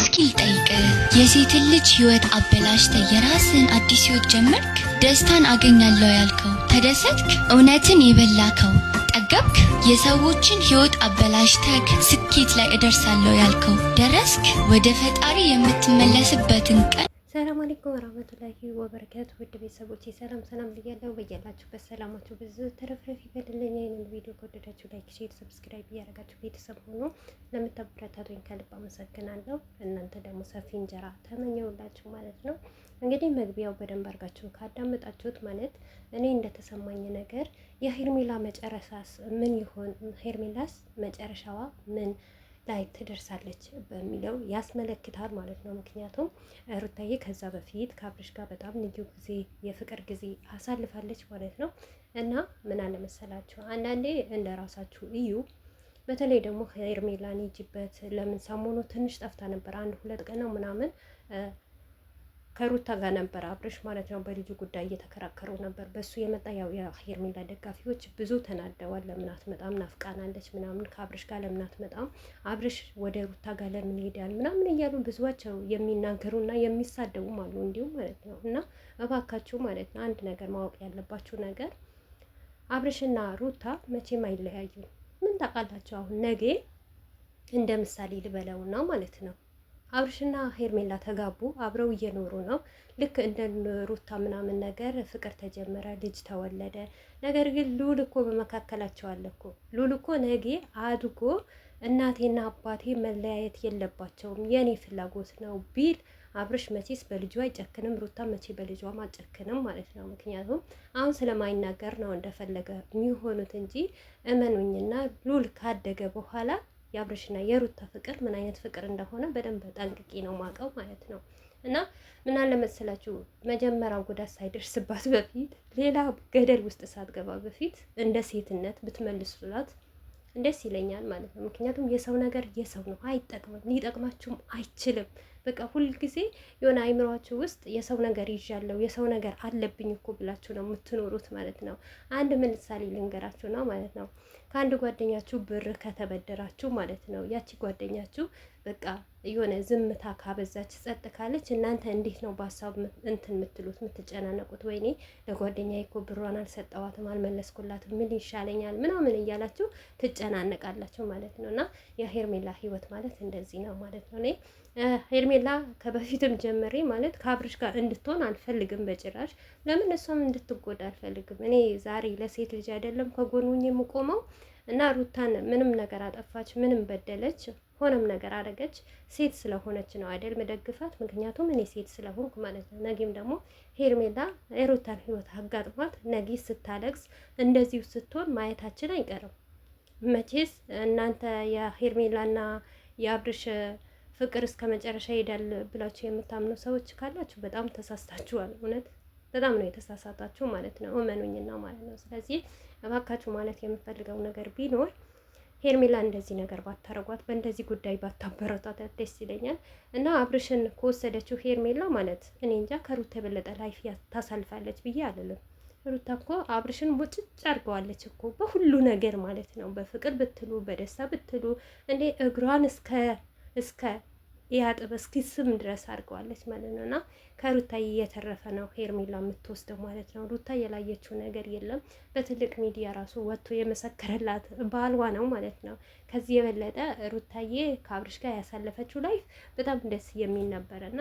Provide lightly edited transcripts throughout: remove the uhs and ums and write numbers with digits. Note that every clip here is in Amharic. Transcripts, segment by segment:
እስኪ ልጠይቅ፣ የሴትን ልጅ ህይወት አበላሽተ የራስን አዲስ ህይወት ጀመርክ? ደስታን አገኛለሁ ያልከው ተደሰትክ? እውነትን የበላከው ጠገብክ? የሰዎችን ህይወት አበላሽተክ ስኬት ላይ እደርሳለሁ ያልከው ደረስክ? ወደ ፈጣሪ የምትመለስበትን ቀን። ሰላም አለይኩም ወራህመቱላሂ ወበረካቱ። ውድ ቤተሰቦቼ ሰላም ብያለሁ። በያላችሁበት ሰላማችሁ ብዙ ተረፍረፍ ይበልልኝ። ይህንን ቪዲዮ ከወደዳችሁ ላይክ፣ ሼር፣ ሰብስክራይብ እያደረጋችሁ ቤተሰብ ሆኖ ለምታበረታቱኝ ከልብ አመሰግናለሁ። እናንተ ደግሞ ሰፊ እንጀራ ተመኘውላችሁ ማለት ነው። እንግዲህ መግቢያው በደንብ አድርጋችሁ ካዳመጣችሁት ማለት እኔ እንደተሰማኝ ነገር የሄርሜላ መጨረሻስ ምን ይሆን፣ ሄርሜላስ መጨረሻዋ ምን ላይ ትደርሳለች በሚለው ያስመለክታል ማለት ነው። ምክንያቱም ሩታዬ ከዛ በፊት ከአብርሽ ጋር በጣም ልዩ ጊዜ የፍቅር ጊዜ አሳልፋለች ማለት ነው። እና ምን አለ መሰላችሁ አንዳንዴ እንደ ራሳችሁ እዩ። በተለይ ደግሞ ሄርሜላን ይጅበት ለምን ሰሞኑ ትንሽ ጠፍታ ነበር፣ 1-2 ቀን ነው ምናምን ከሩታ ጋር ነበር አብርሽ ማለት ነው። በልጁ ጉዳይ እየተከራከሩ ነበር። በሱ የመጣ ያው የሄርሜላ ደጋፊዎች ብዙ ተናደዋል። ለምን አትመጣም? ናፍቃናለች ምናምን፣ ከአብርሽ ጋር ለምን አትመጣም? አብርሽ ወደ ሩታ ጋር ለምን ይሄዳል ምናምን እያሉ ብዙዋቸው የሚናገሩና የሚሳደቡም አሉ እንዲሁም ማለት ነው። እና እባካችሁ ማለት ነው አንድ ነገር ማወቅ ያለባችሁ ነገር አብርሽና ሩታ መቼም አይለያዩም። ምን ታውቃላችሁ? አሁን ነገ እንደ ምሳሌ ልበለውና ማለት ነው አብርሽና ሄርሜላ ተጋቡ፣ አብረው እየኖሩ ነው። ልክ እንደ ሩታ ምናምን ነገር ፍቅር ተጀመረ፣ ልጅ ተወለደ። ነገር ግን ሉል እኮ በመካከላቸው አለ እኮ። ሉል እኮ ነገ አድጎ እናቴና አባቴ መለያየት የለባቸውም የኔ ፍላጎት ነው ቢል አብርሽ መቼስ በልጇ አይጨክንም፣ ሩታ መቼ በልጇም አጨክንም ማለት ነው። ምክንያቱም አሁን ስለማይናገር ነው እንደፈለገ የሚሆኑት እንጂ እመኑኝና ሉል ካደገ በኋላ የአብርሽና የሩታ ፍቅር ምን አይነት ፍቅር እንደሆነ በደንብ ጠንቅቄ ነው ማውቀው ማለት ነው። እና ምን አለ መሰላችሁ መጀመሪያው ጉዳት ሳይደርስባት በፊት ሌላ ገደል ውስጥ ሳትገባ በፊት እንደ ሴትነት ብትመልሱላት ደስ ይለኛል ማለት ነው። ምክንያቱም የሰው ነገር የሰው ነው፣ አይጠቅምም፣ ሊጠቅማችሁም አይችልም። በቃ ሁልጊዜ የሆነ አይምሯችሁ ውስጥ የሰው ነገር ይዣለሁ፣ የሰው ነገር አለብኝ እኮ ብላችሁ ነው የምትኖሩት ማለት ነው። አንድ ምሳሌ ልንገራችሁ ነው ማለት ነው። ከአንድ ጓደኛችሁ ብር ከተበደራችሁ ማለት ነው ያቺ ጓደኛችሁ በቃ የሆነ ዝምታ ካበዛች ጸጥ ካለች እናንተ እንዴት ነው በሀሳብ እንትን የምትሉት የምትጨናነቁት? ወይኔ ለጓደኛዬ እኮ ብሯን አልሰጠዋትም፣ አልመለስኩላትም፣ ምን ይሻለኛል ምናምን እያላችሁ ትጨናነቃላችሁ ማለት ነው። እና የሄርሜላ ህይወት ማለት እንደዚህ ነው ማለት ነው። እኔ ሄርሜላ ከበፊትም ጀምሬ ማለት ከአብርሽ ጋር እንድትሆን አልፈልግም በጭራሽ። ለምን እሷም እንድትጎዳ አልፈልግም። እኔ ዛሬ ለሴት ልጅ አይደለም ከጎኑኝ የምቆመው እና ሩታን ምንም ነገር አጠፋች፣ ምንም በደለች፣ ሆነም ነገር አደረገች ሴት ስለሆነች ነው አይደል መደግፋት። ምክንያቱም እኔ ሴት ስለሆንኩ ማለት ነው። ነጊም ደግሞ ሄርሜላ የሩታን ህይወት አጋጥሟት ነጊ ስታለቅስ እንደዚሁ ስትሆን ማየታችን አይቀርም። መቼስ እናንተ የሄርሜላና የአብርሽ ፍቅር እስከ መጨረሻ ይሄዳል ብላችሁ የምታምኑ ሰዎች ካላችሁ በጣም ተሳስታችኋል። እውነት በጣም ነው የተሳሳታችሁ ማለት ነው። እመኑኝና ማለት ነው። ስለዚህ እባካችሁ ማለት የምፈልገው ነገር ቢኖር ሄርሜላ እንደዚህ ነገር ባታረጓት፣ በእንደዚህ ጉዳይ ባታበረታታት ደስ ይለኛል። እና አብርሽን ከወሰደችው ሄርሜላ ማለት እኔ እንጃ ከሩታ የበለጠ ላይፍ ታሳልፋለች ብዬ አልልም። ሩታ እኮ አብርሽን ሙጭጭ አድርገዋለች እኮ በሁሉ ነገር ማለት ነው። በፍቅር ብትሉ በደስታ ብትሉ እንዴ እግሯን እስከ ያጥብ እስኪ ስም ድረስ አድርገዋለች ማለት ነው። እና ከሩታ እየተረፈ ነው ሄርሜላ የምትወስደው ማለት ነው። ሩታ የላየችው ነገር የለም። በትልቅ ሚዲያ ራሱ ወጥቶ የመሰከረላት ባልዋ ነው ማለት ነው። ከዚህ የበለጠ ሩታዬ ከአብርሽ ጋር ያሳለፈችው ላይፍ በጣም ደስ የሚል ነበረ እና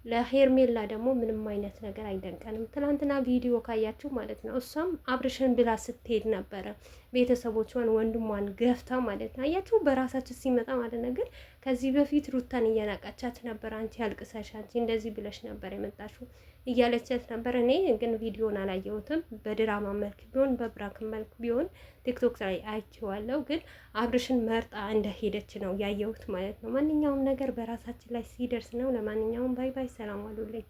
ለሄርሜላ ደግሞ ምንም አይነት ነገር አይደንቀንም። ትናንትና ቪዲዮ ካያችሁ ማለት ነው እሷም አብርሽን ብላ ስትሄድ ነበረ ቤተሰቦቿን ወንድሟን ገፍታ ማለት ነው። አያችሁ በራሳችሁ ሲመጣ ማለት ነው። ግን ከዚህ በፊት ሩታን እየናቃቻት ነበር። አንቺ ያልቅሰሽ፣ አንቺ እንደዚህ ብለሽ ነበር የመጣችሁ እያለቻት ነበር። እኔ ግን ቪዲዮን አላየሁትም። በድራማ መልክ ቢሆን በብራክ መልክ ቢሆን ቲክቶክ ላይ አይቼዋለሁ። ግን አብርሽን መርጣ እንደሄደች ነው ያየሁት ማለት ነው። ማንኛውም ነገር በራሳችን ላይ ሲደርስ ነው። ለማንኛውም ባይ ባይ፣ ሰላም አሉልኝ።